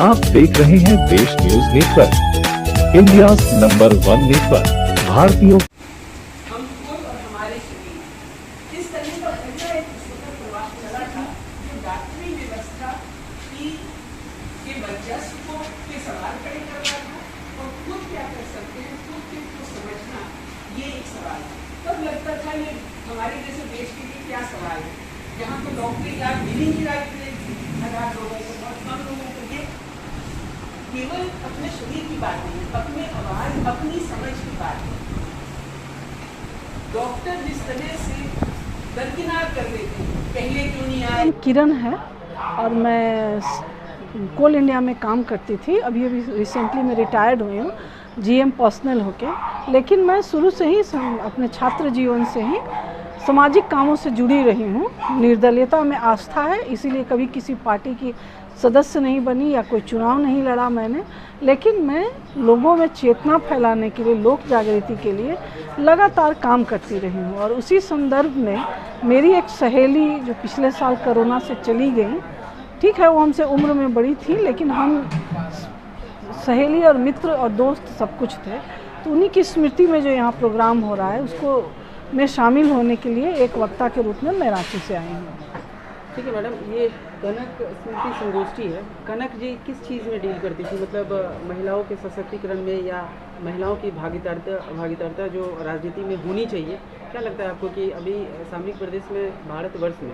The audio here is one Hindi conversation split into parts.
आप देख रहे हैं देश news network, India number 1 network. भारतीयों हमको और हमारे शरीर किस तरह का पहला एक सुखद प्रवाह चला था, जो डॉक्टरी व्यवस्था की के वर्चस्व को के सवाल खड़े कर रहा था और खुद क्या कर सकते हैं, खुद को समझना, ये एक सवाल है। तब लगता था ये हमारे जैसे देश के लिए क्या सवाल है, जहाँ पे डॉक्टरी लाभ मिलने की राय मिलेगी 1000 लोगों को, बहुत कम लोगों को। ये केवल अपने शरीर की बात नहीं है, अपने आवाज, अपनी समझ की बात है। डॉक्टर जिस तरह से दरकिनार कर देते हैं, पहले क्यों नहीं आए। किरण है और मैं कोल इंडिया में काम करती थी। अभी रिसेंटली मैं रिटायर्ड हुई हूँ जीएम पर्सनल होके, लेकिन मैं शुरू से ही अपने छात्र जीवन से ही सामाजिक कामों से जुड़ी रही हूँ। निर्दलीयता में आस्था है, इसीलिए कभी किसी पार्टी की सदस्य नहीं बनी या कोई चुनाव नहीं लड़ा मैंने, लेकिन मैं लोगों में चेतना फैलाने के लिए, लोक जागृति के लिए लगातार काम करती रही हूँ। और उसी संदर्भ में मेरी एक सहेली जो पिछले साल कोरोना से चली गई, ठीक है वो हमसे उम्र में बड़ी थी, लेकिन हम सहेली और मित्र और दोस्त सब कुछ थे। तो उन्हीं की स्मृति में जो यहाँ प्रोग्राम हो रहा है उसको में शामिल होने के लिए एक वक्ता के रूप में मैं रांची से आई हूँ। ठीक है मैडम, ये कनक स्मृति संगोष्ठी है। कनक जी किस चीज़ में डील करती थी, मतलब महिलाओं के सशक्तिकरण में या महिलाओं की भागीदारिता जो राजनीति में होनी चाहिए? क्या लगता है आपको कि अभी सामरिक प्रदेश में, भारतवर्ष में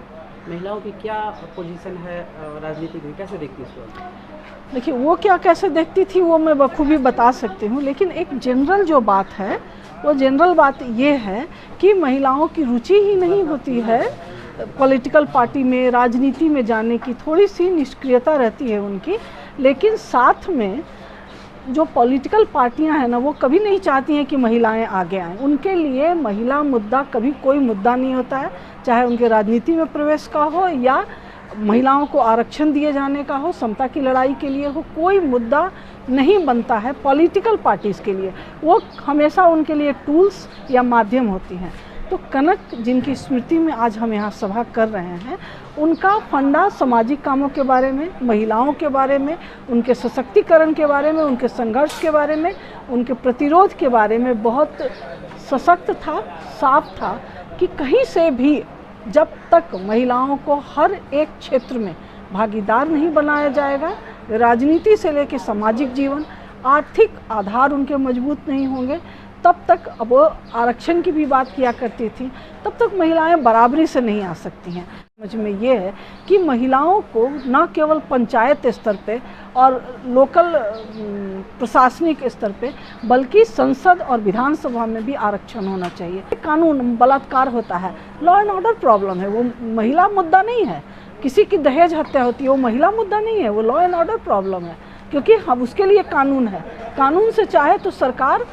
महिलाओं की क्या पोजीशन है राजनीति में, कैसे देखती है इसको? देखिए वो क्या कैसे देखती थी वो मैं बखूबी बता सकती हूँ, लेकिन एक जनरल जो बात है वो जनरल बात ये है कि महिलाओं की रुचि ही नहीं होती है पॉलिटिकल पार्टी में, राजनीति में जाने की। थोड़ी सी निष्क्रियता रहती है उनकी, लेकिन साथ में जो पॉलिटिकल पार्टियां हैं ना, वो कभी नहीं चाहती हैं कि महिलाएं आगे आएं। उनके लिए महिला मुद्दा कभी कोई मुद्दा नहीं होता है, चाहे उनके राजनीति में प्रवेश का हो या महिलाओं को आरक्षण दिए जाने का हो, समता की लड़ाई के लिए हो, कोई मुद्दा नहीं बनता है पॉलिटिकल पार्टीज़ के लिए। वो हमेशा उनके लिए टूल्स या माध्यम होती हैं। तो कनक जिनकी स्मृति में आज हम यहाँ सभा कर रहे हैं, उनका फंडा सामाजिक कामों के बारे में, महिलाओं के बारे में, उनके सशक्तिकरण के बारे में, उनके संघर्ष के बारे में, उनके प्रतिरोध के बारे में बहुत सशक्त था, साफ था कि कहीं से भी जब तक महिलाओं को हर एक क्षेत्र में भागीदार नहीं बनाया जाएगा, राजनीति से लेकर सामाजिक जीवन, आर्थिक आधार उनके मजबूत नहीं होंगे, तब तक, अब वो आरक्षण की भी बात किया करती थी, तब तक महिलाएं बराबरी से नहीं आ सकती हैं। समझ में ये है कि महिलाओं को न केवल पंचायत स्तर पे और लोकल प्रशासनिक स्तर पे, बल्कि संसद और विधानसभा में भी आरक्षण होना चाहिए। कानून बलात्कार होता है, लॉ एंड ऑर्डर प्रॉब्लम है, वो महिला मुद्दा नहीं है। किसी की दहेज हत्या होती है, वो महिला मुद्दा नहीं है, वो लॉ एंड ऑर्डर प्रॉब्लम है, क्योंकि हम उसके लिए कानून है। कानून से चाहे तो सरकार,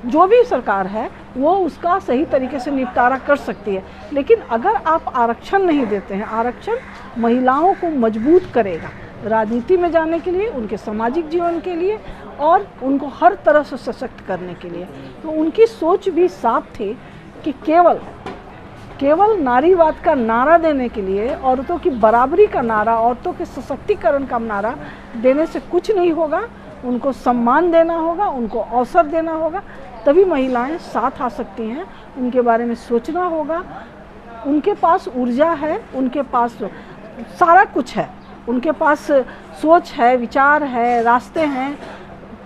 जो भी सरकार है, वो उसका सही तरीके से निपटारा कर सकती है। लेकिन अगर आप आरक्षण नहीं देते हैं, आरक्षण महिलाओं को मजबूत करेगा राजनीति में जाने के लिए, उनके सामाजिक जीवन के लिए और उनको हर तरह से सशक्त करने के लिए। तो उनकी सोच भी साफ थी कि केवल नारीवाद का नारा देने के लिए, औरतों की बराबरी का नारा, औरतों के सशक्तिकरण का नारा देने से कुछ नहीं होगा। उनको सम्मान देना होगा, उनको अवसर देना होगा, तभी महिलाएं साथ आ सकती हैं। उनके बारे में सोचना होगा, उनके पास ऊर्जा है, उनके पास सारा कुछ है, उनके पास सोच है, विचार है, रास्ते हैं,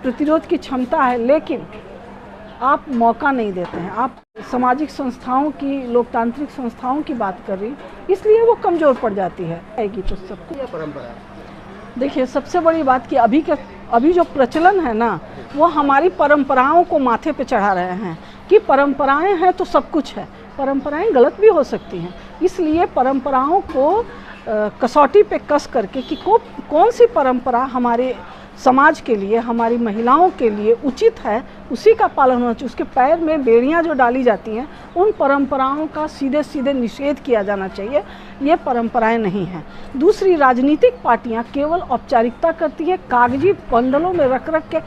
प्रतिरोध की क्षमता है, लेकिन आप मौका नहीं देते हैं। आप सामाजिक संस्थाओं की, लोकतांत्रिक संस्थाओं की बात कर रही, इसलिए वो कमज़ोर पड़ जाती है। आएगी तो सबको परंपरा। देखिए सबसे बड़ी बात कि अभी जो प्रचलन है ना, वो हमारी परंपराओं को माथे पे चढ़ा रहे हैं कि परंपराएं हैं तो सब कुछ है। परंपराएं गलत भी हो सकती हैं, इसलिए परंपराओं को कसौटी पे कस करके कि कौन सी परंपरा हमारे समाज के लिए, हमारी महिलाओं के लिए उचित है, उसी का पालन होना चाहिए। उसके पैर में बेड़ियां जो डाली जाती हैं, उन परंपराओं का सीधे सीधे निषेध किया जाना चाहिए। ये परंपराएं नहीं हैं। दूसरी, राजनीतिक पार्टियां केवल औपचारिकता करती है, कागजी बंडलों में रख के,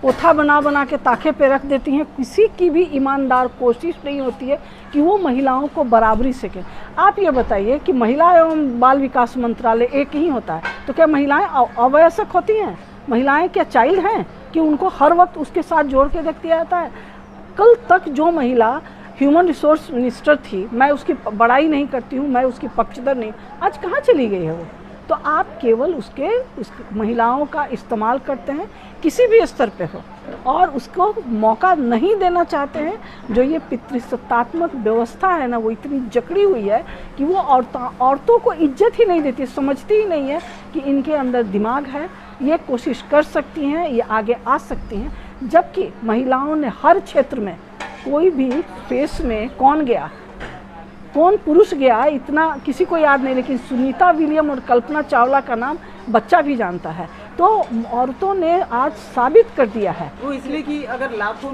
पोथा बना के ताखे पे रख देती हैं। किसी की भी ईमानदार कोशिश नहीं होती है कि वो महिलाओं को बराबरी से करें। आप ये बताइए कि महिला एवं बाल विकास मंत्रालय एक ही होता है, तो क्या महिलाएं अवयस्क होती हैं? महिलाएं क्या चाइल्ड हैं कि उनको हर वक्त उसके साथ जोड़ के रख दिया जाता है? कल तक जो महिला ह्यूमन रिसोर्स मिनिस्टर थी, मैं उसकी बड़ाई नहीं करती हूँ, मैं उसकी पक्षधर नहीं, आज कहाँ चली गई है वो? तो आप केवल उस महिलाओं का इस्तेमाल करते हैं किसी भी स्तर पे हो, और उसको मौका नहीं देना चाहते हैं। जो ये पितृसत्तात्मक व्यवस्था है ना, वो इतनी जकड़ी हुई है कि वो औरतों को इज्जत ही नहीं देती, समझती ही नहीं है कि इनके अंदर दिमाग है, ये कोशिश कर सकती हैं, ये आगे आ सकती हैं। जबकि महिलाओं ने हर क्षेत्र में, कोई भी फेस में कौन गया, कौन पुरुष गया, इतना किसी को याद नहीं, लेकिन सुनीता विलियम और कल्पना चावला का नाम बच्चा भी जानता है। तो औरतों ने आज साबित कर दिया है। वो इसलिए कि अगर लाखों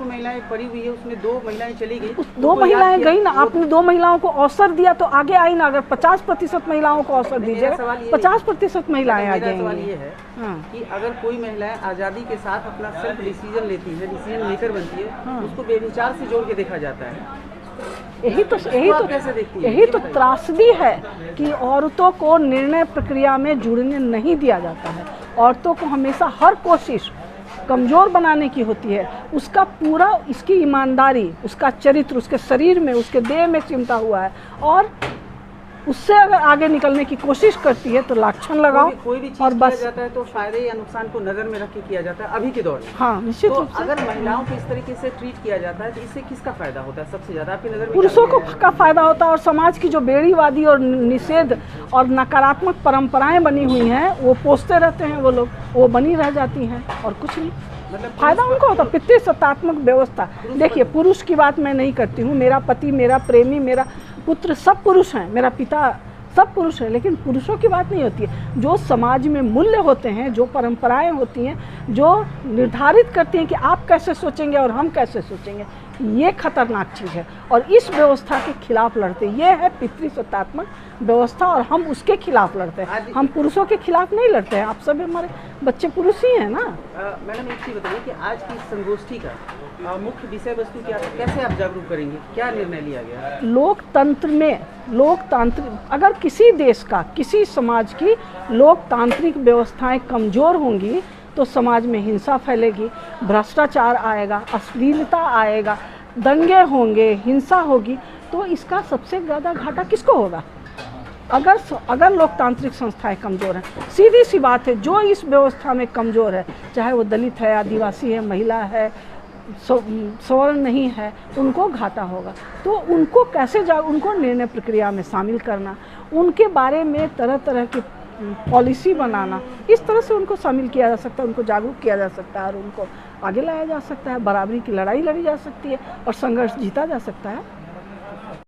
महिलाएं पड़ी हुई है, उसमें 2 महिलाएं चली गई, दो महिलाएं गई ना, आपने 2 महिलाओं को अवसर दिया तो आगे आई ना। अगर 50% महिलाओं को अवसर दीजिएगा, 50% महिलाएं आ मेरा सवाल जाएंगी। ये है कि अगर कोई महिलाएं आज़ादी के साथ अपना सेल्फ डिसीजन लेती है, डिसीजन मेकर बनती है, उसको बेविचार से जोड़ के देखा जाता है। यही तो त्रासदी है कि औरतों को निर्णय प्रक्रिया में जुड़ने नहीं दिया जाता है। औरतों को हमेशा हर कोशिश कमज़ोर बनाने की होती है। उसका पूरा, इसकी ईमानदारी, उसका चरित्र, उसके शरीर में, उसके देह में चिमटा हुआ है, और उससे अगर आगे निकलने की कोशिश करती है तो लाछन लगाओ। कोई भी चीज़ और बस किया जाता है तो फायदे या नुकसान को नज़र में रख के किया जाता है अभी के दौर में। हाँ, निश्चित तो रूप से। अगर महिलाओं को इस तरीके से ट्रीट किया जाता है तो इससे किसका फायदा होता है सबसे ज़्यादा आपकी नज़र में? पुरुषों को का फायदा होता है, और समाज की जो बेड़ीवादी और निषेध और नकारात्मक परंपराएं बनी हुई हैं, वो पोसते रहते हैं वो लोग, वो बनी रह जाती हैं, और कुछ नहीं। मतलब फायदा उनको होता है। पितृसत्तात्मक व्यवस्था, देखिए, पुरुष की बात मैं नहीं करती हूँ, मेरा पति, मेरा प्रेमी, मेरा पुत्र सब पुरुष हैं, मेरा पिता सब पुरुष हैं, लेकिन पुरुषों की बात नहीं होती है। जो समाज में मूल्य होते हैं, जो परंपराएं होती हैं, जो निर्धारित करती हैं कि आप कैसे सोचेंगे और हम कैसे सोचेंगे, ये खतरनाक चीज़ है, और इस व्यवस्था के खिलाफ लड़ते। ये है पितृसत्तात्मक व्यवस्था, और हम उसके खिलाफ लड़ते हैं। हम पुरुषों के खिलाफ नहीं लड़ते हैं। आप सब, हमारे बच्चे पुरुष ही हैं ना। मैडम, एक चीज़ बताइए कि आज की संगोष्ठी का मुख्य विषय वस्तु क्या है? कैसे आप जागरूक करेंगे? क्या निर्णय लिया गया? लोकतंत्र में, अगर किसी देश का, किसी समाज की लोकतांत्रिक व्यवस्थाएं कमज़ोर होंगी तो समाज में हिंसा फैलेगी, भ्रष्टाचार आएगा, अश्लीलता आएगा, दंगे होंगे, हिंसा होगी। तो इसका सबसे ज़्यादा घाटा किसको होगा? अगर लोकतांत्रिक संस्थाएं कमज़ोर हैं। सीधी सी बात है, जो इस व्यवस्था में कमज़ोर है, चाहे वो दलित है, आदिवासी है, महिला है, सवर्ण नहीं है, उनको घाटा होगा। तो उनको कैसे उनको निर्णय प्रक्रिया में शामिल करना, उनके बारे में तरह तरह की पॉलिसी बनाना, इस तरह से उनको शामिल किया जा सकता है, उनको जागरूक किया जा सकता है, और उनको आगे लाया जा सकता है। बराबरी की लड़ाई लड़ी जा सकती है, और संघर्ष जीता जा सकता है।